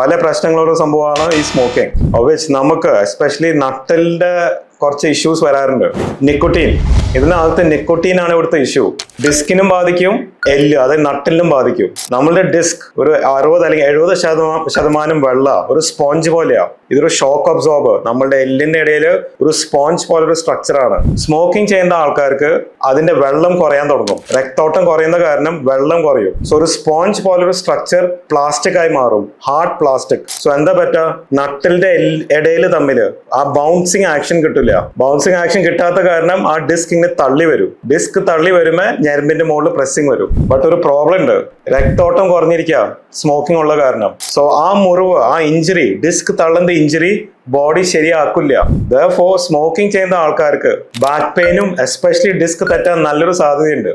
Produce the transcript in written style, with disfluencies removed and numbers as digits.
പല പ്രശ്നങ്ങളുള്ള സംഭവമാണ് ഈ സ്മോക്കിംഗ്. ഒബിച്ച് നമുക്ക് എസ്പെഷ്യലി നട്ടലിന്റെ കുറച്ച് ഇഷ്യൂസ് വരാറുണ്ട്. നിക്കോട്ടീൻ, ഇതിനകത്ത് നിക്കോട്ടീനാണ് ഇവിടുത്തെ ഇഷ്യൂ. ഡിസ്കിനും ബാധിക്കും, എല്ല് അതായത് നട്ടലിനും ബാധിക്കും. നമ്മളുടെ ഡിസ്ക് ഒരു 60 അല്ലെങ്കിൽ 70% വെള്ള, ഒരു സ്പോഞ്ച് പോലെയാ. ഇതൊരു ഷോക്ക് അബ്സോർബർ. നമ്മളുടെ എല്ലിന്റെ ഇടയിൽ ഒരു സ്പോഞ്ച് പോലൊരു സ്ട്രക്ചറാണ്. സ്മോക്കിംഗ് ചെയ്യുന്ന ആൾക്കാർക്ക് അതിന്റെ വെള്ളം കുറയാൻ തുടങ്ങും. രക്തോട്ടം കുറയുന്ന കാരണം വെള്ളം കുറയും. സോ ഒരു സ്പോഞ്ച് പോലൊരു സ്ട്രക്ചർ പ്ലാസ്റ്റിക് ആയി മാറും, ഹാർഡ് പ്ലാസ്റ്റിക്. സോ എന്താ പറ്റുക, നട്ടലിന്റെ ഇടയിൽ തമ്മിൽ ആ ബൗൺസിങ് ആക്ഷൻ കിട്ടില്ല. ബൗൺസിങ് ആക്ഷൻ കിട്ടാത്ത കാരണം ആ ഡിസ്ക് ഇങ്ങനെ തള്ളി വരും. ഡിസ്ക് തള്ളി വരുമ്പോ ഞരമ്പിന്റെ മുകളിൽ പ്രസ്സിങ് വരും. ബട്ട് ഒരു പ്രോബ്ലം ഉണ്ട്, രക്തോട്ടം കുറഞ്ഞിരിക്കുക സ്മോക്കിംഗ് ഉള്ള കാരണം. സോ ആ മുറിവ്, ആ ഇഞ്ചുറി, ഡിസ്ക് തള്ളുന്ന ഇഞ്ചുറി ബോഡി ശരിയാക്കില്ല. ദെയർഫോർ സ്മോക്കിംഗ് ചെയ്യുന്ന ആൾക്കാർക്ക് ബാക്ക് പെയിനും എസ്പെഷ്യലി ഡിസ്ക് തെറ്റാൻ നല്ലൊരു സാധ്യതയുണ്ട്.